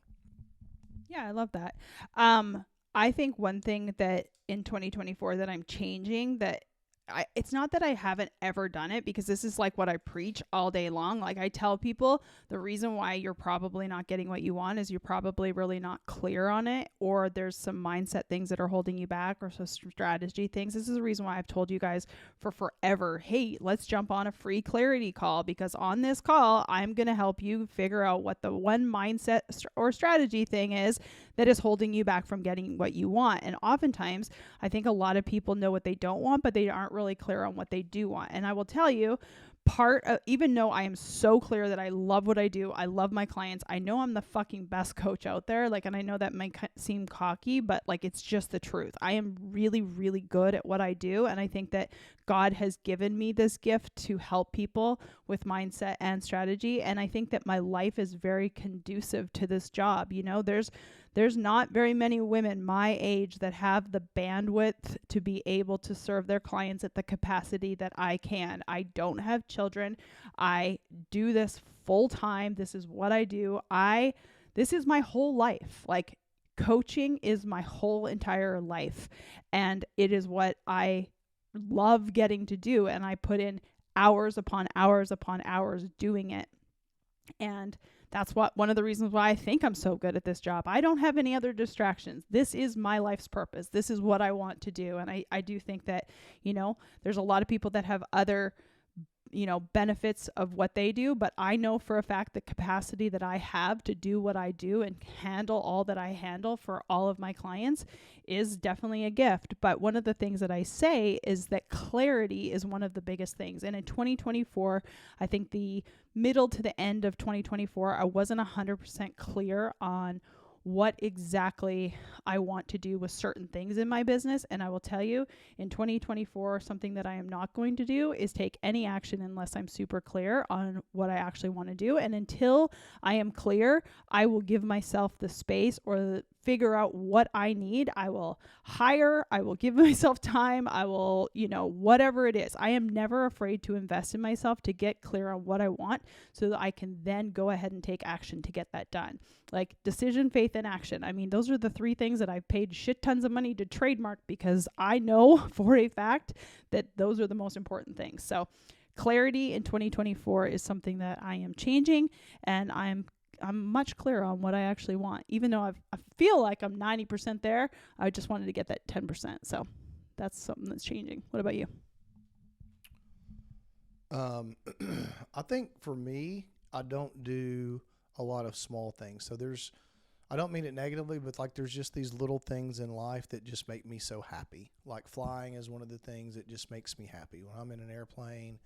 Yeah, I love that. I think one thing that in 2024 that I'm changing, that it's not that I haven't ever done it, because this is like what I preach all day long. Like I tell people the reason why you're probably not getting what you want is you're probably really not clear on it, or there's some mindset things that are holding you back, or some strategy things. This is the reason why I've told you guys for forever, hey, let's jump on a free clarity call, because on this call, I'm going to help you figure out what the one mindset or strategy thing is that is holding you back from getting what you want. And oftentimes, I think a lot of people know what they don't want, but they aren't really clear on what they do want. And I will tell you, even though I am so clear that I love what I do, I love my clients, I know I'm the fucking best coach out there, and I know that might seem cocky, but it's just the truth. I am really, really good at what I do, and I think that God has given me this gift to help people with mindset and strategy, and I think that my life is very conducive to this job. There's not very many women my age that have the bandwidth to be able to serve their clients at the capacity that I can. I don't have children. I do this full time. This is what I do. This is my whole life. Like, coaching is my whole entire life. And it is what I love getting to do. And I put in hours upon hours upon hours doing it. And that's one of the reasons why I think I'm so good at this job. I don't have any other distractions. This is my life's purpose. This is what I want to do. And I do think that, there's a lot of people that have other, benefits of what they do, but I know for a fact the capacity that I have to do what I do and handle all that I handle for all of my clients is definitely a gift. But one of the things that I say is that clarity is one of the biggest things. And in 2024, I think the middle to the end of 2024, I wasn't 100% clear on what exactly I want to do with certain things in my business. And I will tell you, in 2024, something that I am not going to do is take any action unless I'm super clear on what I actually want to do. And until I am clear, I will give myself the space or the figure out what I need. I will hire, I will give myself time, I will, whatever it is. I am never afraid to invest in myself to get clear on what I want so that I can then go ahead and take action to get that done. Like decision, faith, and action. I mean, those are the 3 things that I've paid shit tons of money to trademark because I know for a fact that those are the most important things. So clarity in 2024 is something that I am changing, and I'm much clearer on what I actually want. Even though I feel like I'm 90% there, I just wanted to get that 10%. So that's something that's changing. What about you? I think for me, I don't do a lot of small things. So I don't mean it negatively, but like there's just these little things in life that just make me so happy. Like flying is one of the things that just makes me happy. When I'm in an airplane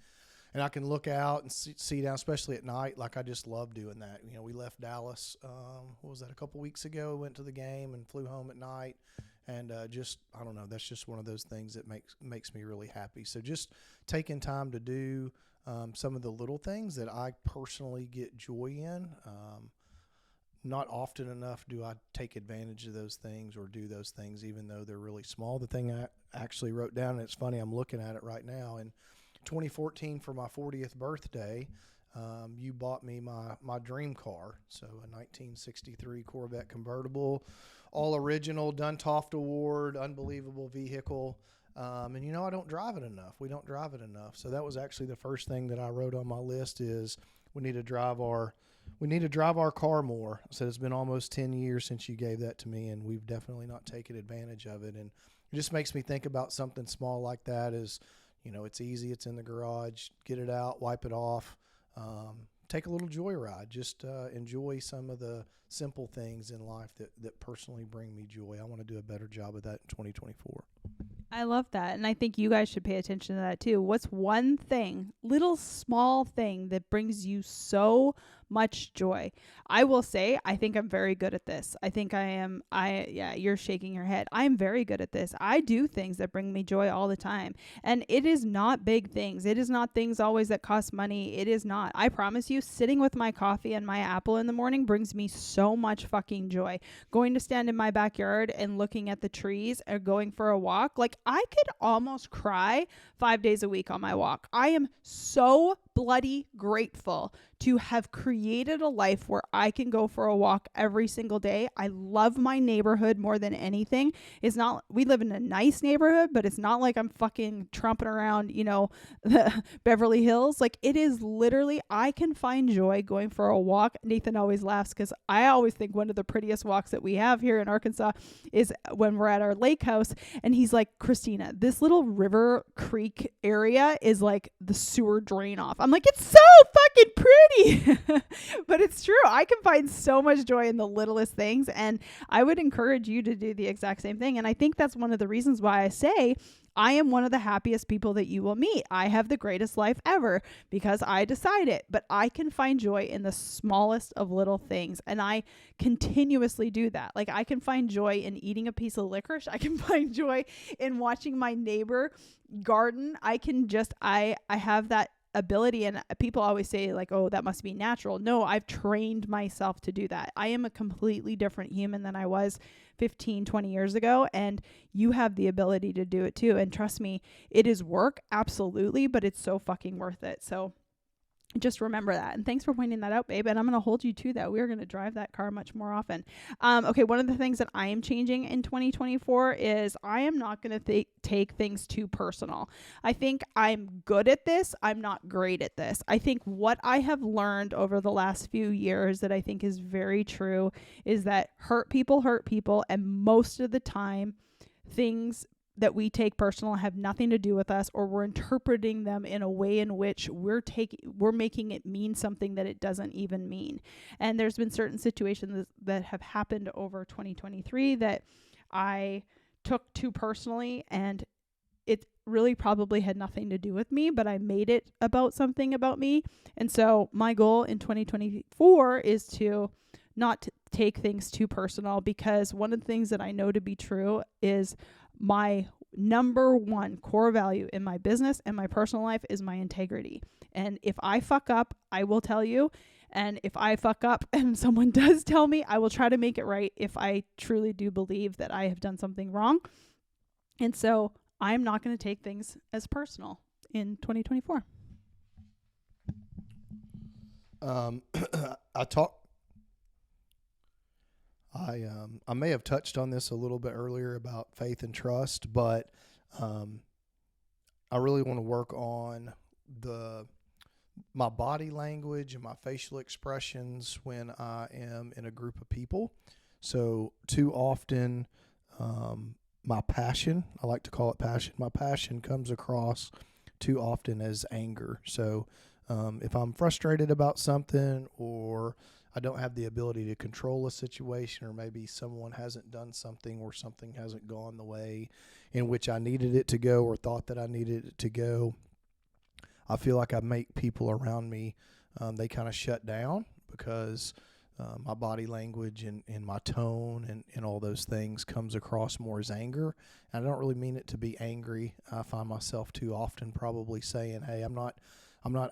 and I can look out and see down, especially at night, like I just love doing that. We left Dallas, what was that, a couple weeks ago, went to the game and flew home at night. And I don't know, that's just one of those things that makes me really happy. So just taking time to do some of the little things that I personally get joy in. Not often enough do I take advantage of those things or do those things, even though they're really small. The thing I actually wrote down, and it's funny, I'm looking at it right now. In 2014, for my 40th birthday, you bought me my dream car. So a 1963 Corvette convertible, all original, Duntoft Award, unbelievable vehicle. And I don't drive it enough. We don't drive it enough. So that was actually the first thing that I wrote on my list is we need to drive our car more. I said, it's been almost 10 years since you gave that to me, and we've definitely not taken advantage of it. And it just makes me think about something small like that is, it's easy. It's in the garage. Get it out, wipe it off. Take a little joyride. Just enjoy some of the simple things in life that personally bring me joy. I want to do a better job of that in 2024. I love that. And I think you guys should pay attention to that too. What's one thing, little small thing that brings you so much joy? I will say, I think I'm very good at this. I think I am. You're shaking your head. I am very good at this. I do things that bring me joy all the time. And it is not big things. It is not things always that cost money. It is not. I promise you, sitting with my coffee and my apple in the morning brings me so much fucking joy. Going to stand in my backyard and looking at the trees or going for a walk. Like I could almost cry 5 days a week on my walk. I am so bloody grateful to have created a life where I can go for a walk every single day. I love my neighborhood more than anything. We live in a nice neighborhood, but it's not like I'm fucking trumping around, the Beverly Hills. Like it is literally, I can find joy going for a walk. Nathan always laughs because I always think one of the prettiest walks that we have here in Arkansas is when we're at our lake house. And he's like, Christina, this little river creek area is like the sewer drain off. I'm like, it's so fucking pretty. But it's true. I can find so much joy in the littlest things. And I would encourage you to do the exact same thing. And I think that's one of the reasons why I say I am one of the happiest people that you will meet. I have the greatest life ever because I decide it. But I can find joy in the smallest of little things. And I continuously do that. Like I can find joy in eating a piece of licorice. I can find joy in watching my neighbor garden. I have that ability, and people always say like, oh, that must be natural. No, I've trained myself to do that. I am a completely different human than I was 15, 20 years ago, and you have the ability to do it too. And trust me, it is work, absolutely, but it's so fucking worth it. So just remember that. And thanks for pointing that out, babe. And I'm going to hold you to that. We're going to drive that car much more often. Okay. One of the things that I am changing in 2024 is I am not going to take things too personal. I think I'm good at this. I'm not great at this. I think what I have learned over the last few years that I think is very true is that hurt people. And most of the time, things that we take personal have nothing to do with us, or we're interpreting them in a way in which we're making it mean something that it doesn't even mean. And there's been certain situations that have happened over 2023 that I took too personally, and it really probably had nothing to do with me, but I made it about something about me. And so my goal in 2024 is to not take things too personal, because one of the things that I know to be true is my number one core value in my business and my personal life is my integrity. And if I fuck up, I will tell you. And if I fuck up and someone does tell me, I will try to make it right if I truly do believe that I have done something wrong. And so I'm not going to take things as personal in 2024. I may have touched on this a little bit earlier about faith and trust, but I really want to work on my body language and my facial expressions when I am in a group of people. So too often, my passion, I like to call it passion, my passion comes across too often as anger. So if I'm frustrated about something, or I don't have the ability to control a situation, or maybe someone hasn't done something, or something hasn't gone the way in which I needed it to go or thought that I needed it to go, I feel like I make people around me, they kind of shut down, because my body language and my tone and all those things comes across more as anger. And I don't really mean it to be angry. I find myself too often probably saying, hey, I'm not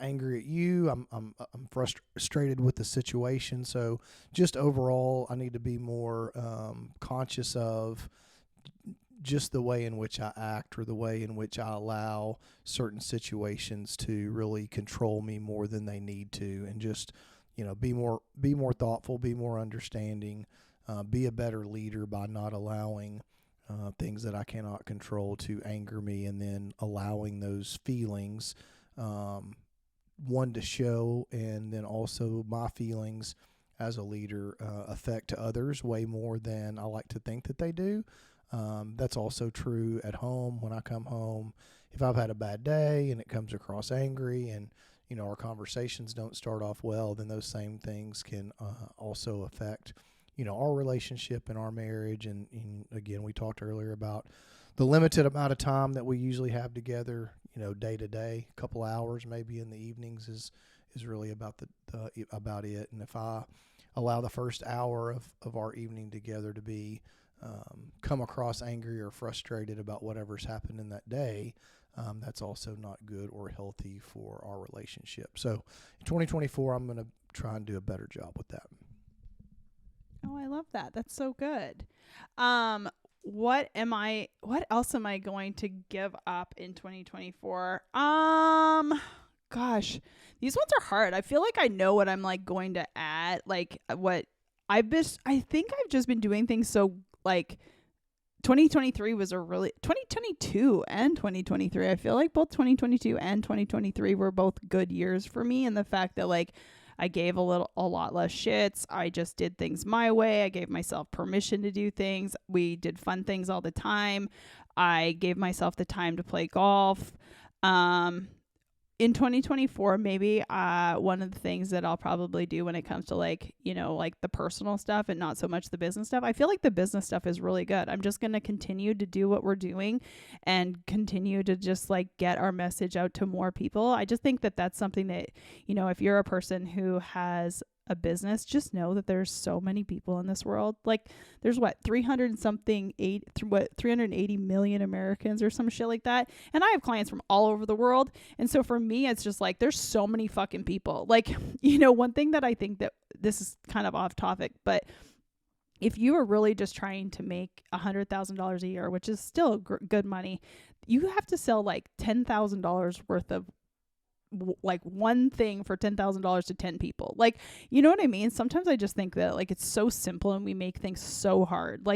angry at you. I'm frustrated with the situation. So just overall, I need to be more conscious of just the way in which I act, or the way in which I allow certain situations to really control me more than they need to, and just, be more thoughtful, be more understanding, be a better leader by not allowing things that I cannot control to anger me, and then allowing those feelings, one, to show, and then also my feelings as a leader affect others way more than I like to think that they do. That's also true at home. When I come home, if I've had a bad day and it comes across angry, and our conversations don't start off well, then those same things can also affect our relationship and our marriage. And again, we talked earlier about the limited amount of time that we usually have together, day to day. A couple hours maybe in the evenings is really about about it. And if I allow the first hour of our evening together to be come across angry or frustrated about whatever's happened in that day, that's also not good or healthy for our relationship. So in 2024, I'm going to try and do a better job with that. Oh, I love that. That's so good. What else am I going to give up in 2024? Gosh, these ones are hard. I feel like I know what I'm going to add. I think I've just been doing things so 2023 was 2022 and 2023. I feel like both 2022 and 2023 were both good years for me, and the fact that I gave a lot less shits. I just did things my way. I gave myself permission to do things. We did fun things all the time. I gave myself the time to play golf. In 2024, maybe one of the things that I'll probably do when it comes to the personal stuff and not so much the business stuff, I feel like the business stuff is really good. I'm just going to continue to do what we're doing and continue to just get our message out to more people. I just think that that's something that, if you're a person who has a business, just know that there's so many people in this world. There's 380 million Americans or some shit like that. And I have clients from all over the world. And so for me, it's just there's so many fucking people. One thing that I think, that this is kind of off topic, but if you are really just trying to make $100,000 a year, which is still good money, you have to sell $10,000 worth of one thing for $10,000 to 10 people. You know what I mean? Sometimes I just think that it's so simple and we make things so hard.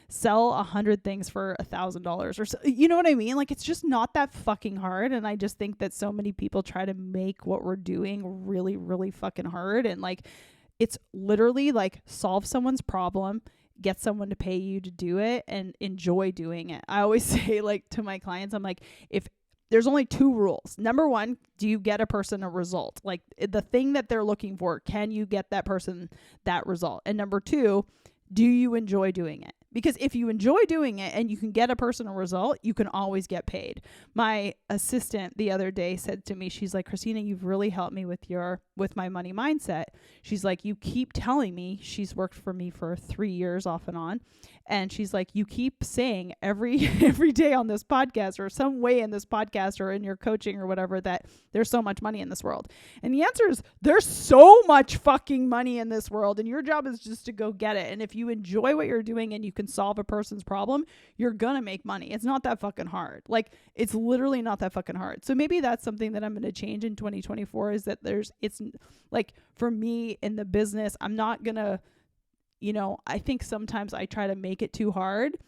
Sell 100 things for $1,000 or so, you know what I mean? It's just not that fucking hard. And I just think that so many people try to make what we're doing really, really fucking hard. And it's literally solve someone's problem, get someone to pay you to do it, and enjoy doing it. I always say to my clients, I'm if there's only two rules. Number one, do you get a person a result? The thing that they're looking for, can you get that person that result? And number two, do you enjoy doing it? Because if you enjoy doing it and you can get a personal result, you can always get paid. My assistant the other day said to me, she's like, Christina, you've really helped me with my money mindset. She's like, you keep telling me, she's worked for me for 3 years off and on. And she's like, you keep saying every day on this podcast or some way in this podcast or in your coaching or whatever that there's so much money in this world. And the answer is there's so much fucking money in this world, and your job is just to go get it. And if you enjoy what you're doing and you can solve a person's problem, you're gonna make money. It's not that fucking hard. Like, it's literally not that fucking hard. So maybe that's something that I'm going to change in 2024 is that it's like, for me in the business, I'm not gonna, I think sometimes I try to make it too hard.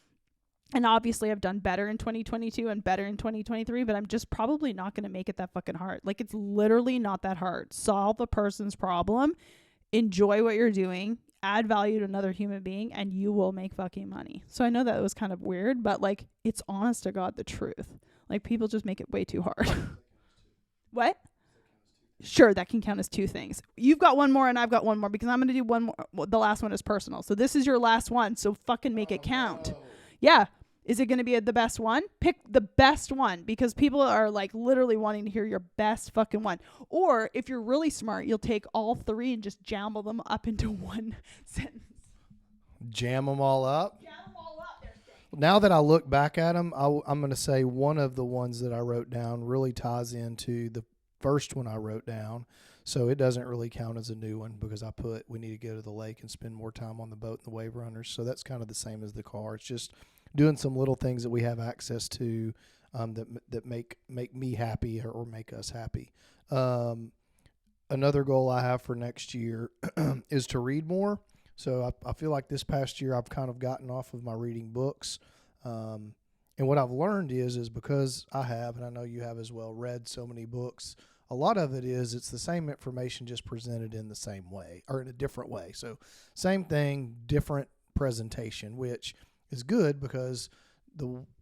And obviously I've done better in 2022 and better in 2023, but I'm just probably not going to make it that fucking hard. Like, it's literally not that hard. Solve a person's problem, enjoy what you're doing, add value to another human being, and you will make fucking money. So I know that was kind of weird, but like, it's honest to God, the truth. Like, people just make it way too hard. What? Sure, that can count as 2 things. You've got one more and I've got one more, because I'm going to do one more. Well, the last one is personal. So this is your last one. So fucking make it count. Yeah. Is it going to be the best one? Pick the best one, because people are like literally wanting to hear your best fucking one. Or if you're really smart, you'll take all 3 and just jumble them up into one sentence. Jam them all up. Jam them all up. Now that I look back at them, I'm going to say one of the ones that I wrote down really ties into the first one I wrote down. So it doesn't really count as a new one, because I put we need to go to the lake and spend more time on the boat and the wave runners. So that's kind of the same as the car. It's just doing some little things that we have access to that make me happy or make us happy. Another goal I have for next year is to read more. So I feel like this past year I've kind of gotten off of my reading books. And what I've learned is because I have, and I know you have as well, read so many books, a lot of it is it's the same information just presented in the same way or in a different way. So same thing, different presentation, which is good because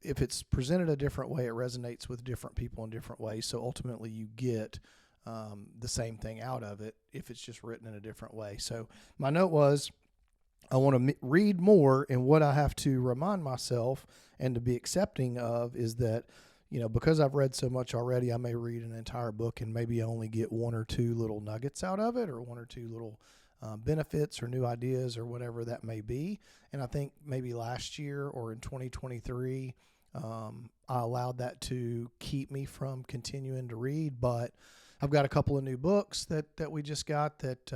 if it's presented a different way, it resonates with different people in different ways. So ultimately you get the same thing out of it if it's just written in a different way. So my note was I want to read more, and what I have to remind myself and to be accepting of is that, because I've read so much already, I may read an entire book and maybe only get 1 or 2 little nuggets out of it, or 1 or 2 little benefits or new ideas or whatever that may be. And I think maybe last year or in 2023, I allowed that to keep me from continuing to read. But I've got a couple of new books that we just got that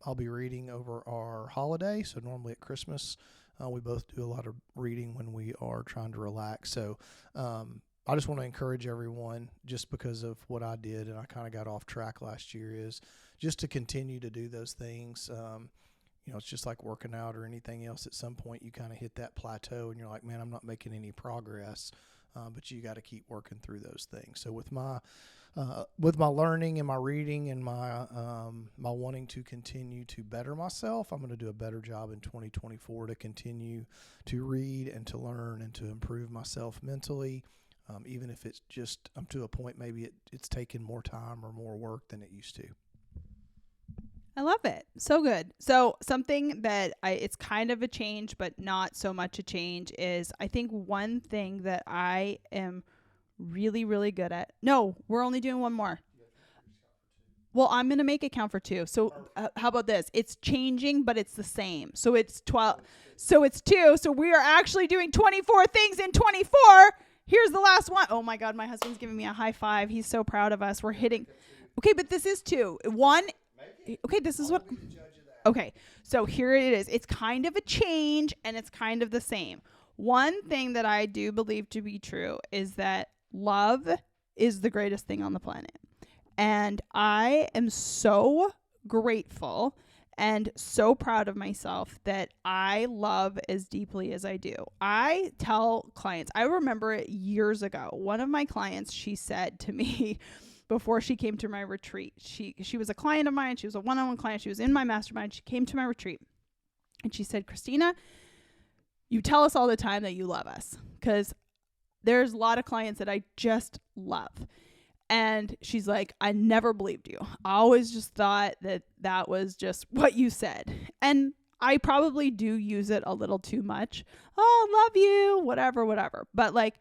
I'll be reading over our holiday. So normally at Christmas, we both do a lot of reading when we are trying to relax. So I just want to encourage everyone, just because of what I did and I kind of got off track last year, is just to continue to do those things. It's just like working out or anything else. At some point, you kind of hit that plateau and you're like, man, I'm not making any progress. But you got to keep working through those things. So with my learning and my reading and my wanting to continue to better myself, I'm going to do a better job in 2024 to continue to read and to learn and to improve myself mentally. Even if it's just I'm to a point maybe it's taken more time or more work than it used to. I love it. So good. So something that it's kind of a change, but not so much a change, is I think one thing that I am really, really good at. No, we're only doing one more. Well, I'm going to make it count for 2. So how about this? It's changing, but it's the same. So it's 12. So it's 2. So we are actually doing 24 things in 24. Here's the last one. Oh my God, my husband's giving me a high five. He's so proud of us. We're hitting. Okay, but this is 2. 1. Okay, this is what. Okay, so here it is. It's kind of a change and it's kind of the same. One thing that I do believe to be true is that love is the greatest thing on the planet. And I am so grateful and so proud of myself that I love as deeply as I do. I tell clients, I remember it years ago. One of my clients, she said to me before she came to my retreat, she was a client of mine. She was a one-on-one client. She was in my mastermind. She came to my retreat and she said, Christina, you tell us all the time that you love us, because there's a lot of clients that I just love. And she's like, I never believed you. I always just thought that was just what you said. And I probably do use it a little too much. Oh, love you, whatever. But like,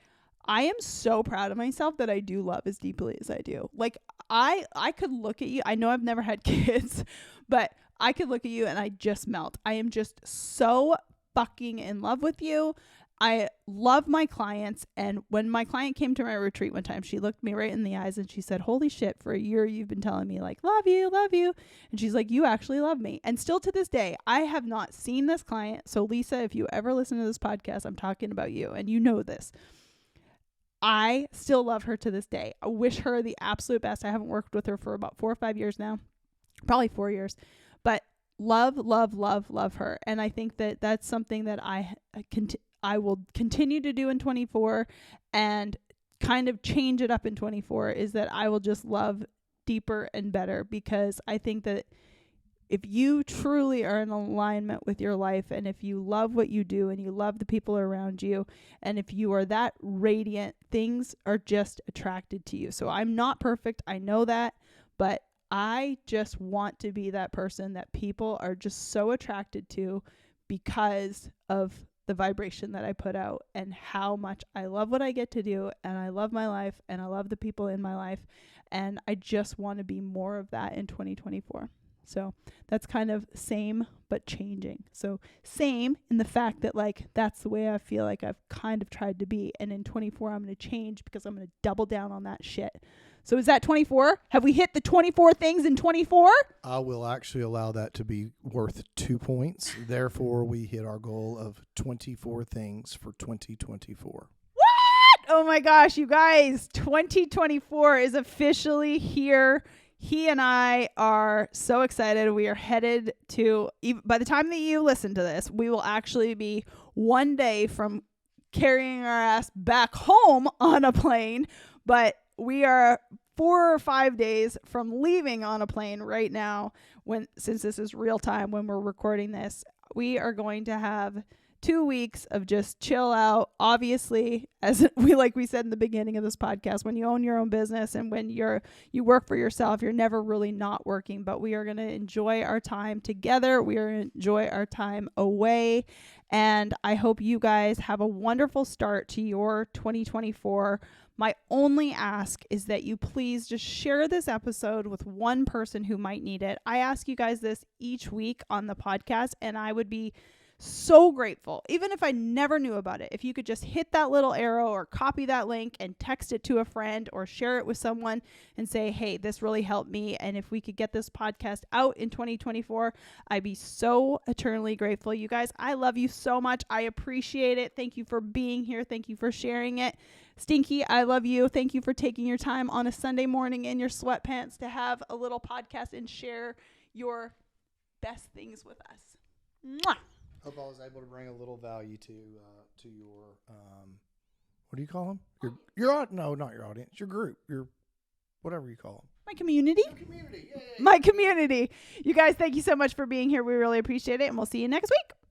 I am so proud of myself that I do love as deeply as I do. Like, I could look at you. I know I've never had kids, but I could look at you and I just melt. I am just so fucking in love with you. I love my clients. And when my client came to my retreat one time, she looked me right in the eyes and she said, holy shit, for a year you've been telling me like, love you. And she's like, you actually love me. And still to this day, I have not seen this client. So Lisa, if you ever listen to this podcast, I'm talking about you and you know this. I still love her to this day. I wish her the absolute best. I haven't worked with her for about 4 or 5 years now, probably 4 years, but love her. And I think that that's something that I will continue to do in 24 and kind of change it up in 24 is that I will just love deeper and better, because I think that if you truly are in alignment with your life and if you love what you do and you love the people around you and if you are that radiant, things are just attracted to you. So I'm not perfect. I know that, but I just want to be that person that people are just so attracted to because of the vibration that I put out and how much I love what I get to do, and I love my life and I love the people in my life, and I just want to be more of that in 2024. So that's kind of same but changing. So same in the fact that like that's the way I feel like I've kind of tried to be, and in 24 I'm going to change because I'm going to double down on that shit. So is that 24? Have we hit the 24 things in 24? I will actually allow that to be worth 2 points. Therefore, we hit our goal of 24 things for 2024. What? Oh my gosh, you guys, 2024 is officially here. He and I are so excited. We are headed to, by the time that you listen to this, we will actually be one day from carrying our ass back home on a plane, but we are 4 or 5 days from leaving on a plane right now. Since this is real time when we're recording this, we are going to have 2 weeks of just chill out. Obviously, as we said in the beginning of this podcast, when you own your own business and when you work for yourself, you're never really not working. But we are going to enjoy our time together. We are going to enjoy our time away. And I hope you guys have a wonderful start to your 2024. My only ask is that you please just share this episode with one person who might need it. I ask you guys this each week on the podcast, and I would be so grateful, even if I never knew about it, if you could just hit that little arrow or copy that link and text it to a friend or share it with someone and say, hey, this really helped me. And if we could get this podcast out in 2024, I'd be so eternally grateful. You guys, I love you so much. I appreciate it. Thank you for being here. Thank you for sharing it. Stinky, I love you. Thank you for taking your time on a Sunday morning in your sweatpants to have a little podcast and share your best things with us. Mwah! Hope I was able to bring a little value to your what do you call them? Not your audience, your group, your whatever you call them. My community. Your community. Yeah. My community. You guys, thank you so much for being here. We really appreciate it, and we'll see you next week.